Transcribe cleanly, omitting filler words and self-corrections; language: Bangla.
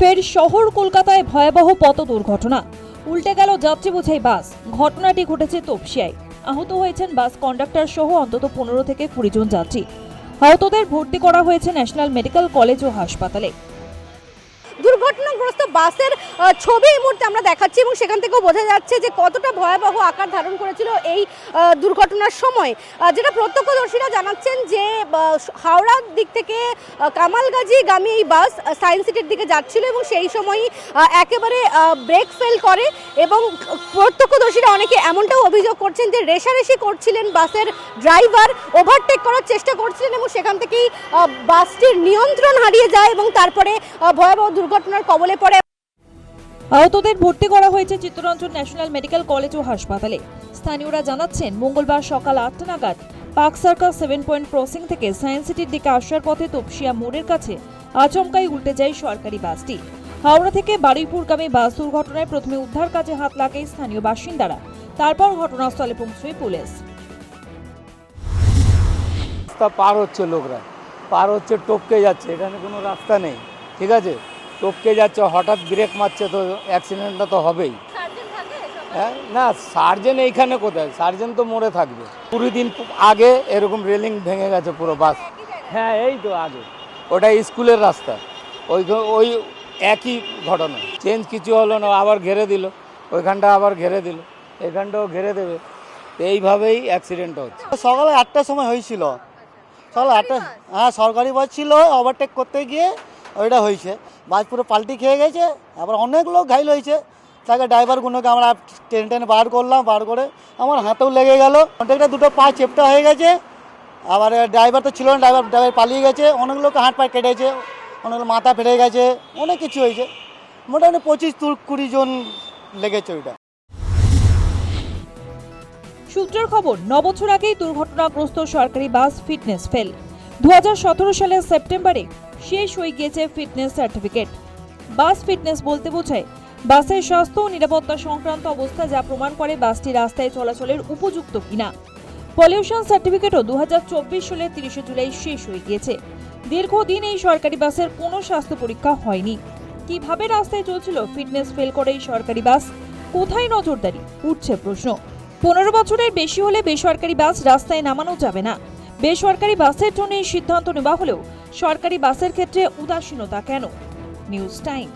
ফের শহর কলকাতায় ভয়াবহ পথ দুর্ঘটনা, উল্টে গেল যাত্রী বোঝাই বাস। ঘটনাটি ঘটেছে তপসিয়ায়। আহত হয়েছেন বাস কন্ডাক্টর সহ অন্তত 15 থেকে 20 জন যাত্রী। আহতদের ভর্তি করা হয়েছে ন্যাশনাল মেডিকেল কলেজ ও হাসপাতালে। দুর্ঘটনাগ্রস্ত বাসের ছবি এই মুহূর্তে আমরা দেখাচ্ছি এবং সেখান থেকেও বোঝা যাচ্ছে যে কতটা ভয়াবহ আকার ধারণ করেছিল এই দুর্ঘটনার সময়। যেটা প্রত্যক্ষদর্শীরা জানাচ্ছেন যে হাওড়ার দিক থেকে কামালগাজীগামী এই বাস সায়েন্স সিটির দিকে যাচ্ছিল এবং সেই সময়ই একেবারে ব্রেক ফেল করে এবং প্রত্যক্ষদর্শীরা অনেকে এমনটাও অভিযোগ করছেন যে রেষারেষি করছিলেন বাসের ড্রাইভার, ওভারটেক করার চেষ্টা করছিলেন এবং সেখান থেকেই বাসটির নিয়ন্ত্রণ হারিয়ে যায় এবং তারপরে ভয়াবহ দুর্ঘটনার কবলে পড়ে। আহতদের ভর্তি করা হয়েছে চিত্তরঞ্জন ন্যাশনাল মেডিকেল কলেজ ও হাসপাতালে। স্থানীয়রা জানাচ্ছেন, মঙ্গলবার সকাল 8টা নাগাদ পার্ক সার্কাস 7 পয়েন্ট ক্রসিং থেকে সায়েন্স সিটির দিকে আসার পথে তপসিয়া মোড়ের কাছে আচমকাই উল্টে যায় সরকারি বাসটি। হাওড়া থেকে বারুইপুরগামী বাস দুর্ঘটনায় প্রথমে উদ্ধার কাজে হাত লাগায় স্থানীয় বাসিন্দারা, তারপর ঘটনাস্থলে পৌঁছয় পুলিশ। পার হচ্ছে লোকরা, পার হচ্ছে, টপকে যাচ্ছে, এখানে কোনো রাস্তা নেই, ঠিক আছে, টপকে যাচ্ছে, হঠাৎ ব্রেক মারছে, তো অ্যাক্সিডেন্টটা তো হবেই। হ্যাঁ, না সার্জেন এইখানে কোথায়, সার্জেন তো মোড়ে থাকবে। 20 দিন আগে এরকম রেলিং ভেঙে গেছে পুরো বাস। হ্যাঁ, এই তো আগে ওটা স্কুলের রাস্তা, ওই একই ঘটনা, চেঞ্জ কিছু হলো না, আবার ঘেরে দিল, ওইখানটা আবার ঘেরে দিল, এখানটাও ঘেরে দেবে, তো এইভাবেই অ্যাক্সিডেন্টটা হচ্ছে। সকালে 8টার সময় হয়েছিল, সকাল 8টা, হ্যাঁ সরকারি বাস ছিল, ওভারটেক করতে গিয়ে ওইটা হয়েছে, বাস পুরো পাল্টি খেয়ে গেছে, আবার অনেক লোক ঘাইল হয়েছে। তাকে ড্রাইভারগুলোকে আমরা টেনে বার করলাম, বার করে আমার হাতেও লেগে গেল, অনেকটা দুটো পা চেপটা হয়ে গেছে, আবার ড্রাইভার তো ছিল না, ড্রাইভার পালিয়ে গেছে, অনেক লোক হাত পা কেটেছে, অনেক লোক মাথা ফেটে গেছে, অনেক কিছু হয়েছে, মোটামুটি 25-20 জন লেগেছে ওইটা। সূত্রের খবর, 9 বছর আগেই দুর্ঘটনাগ্রস্ত সরকারি বাস ফিটনেস ফেল। 2017 সালের সেপ্টেম্বরে শেষ হয়ে গিয়েছে ফিটনেস সার্টিফিকেট। বাস ফিটনেস বলতে বোঝায় বাসের স্বাস্থ্য ও নিরাপত্তা সংক্রান্ত অবস্থা, যা প্রমাণ করে বাসটি রাস্তায় চলাচলের উপযুক্ত কিনা। পলিউশন সার্টিফিকেটও 2024 সালের 30 জুলাই শেষ হয়ে গিয়েছে। দীর্ঘদিন এই সরকারি বাসের কোনো স্বাস্থ্য পরীক্ষা হয়নি। কিভাবে রাস্তায় চলছিল ফিটনেস ফেল করে এই সরকারি বাস? কোথায় নজরদারি? উঠছে প্রশ্ন। 15 বছরের বেশি হলে বেসরকারি বাস রাস্তায় নামানো যাবে না। বেসরকারি বাসের জন্য এই সিদ্ধান্ত নেওয়া হলেও সরকারি বাসের ক্ষেত্রে উদাসীনতা কেন? News time.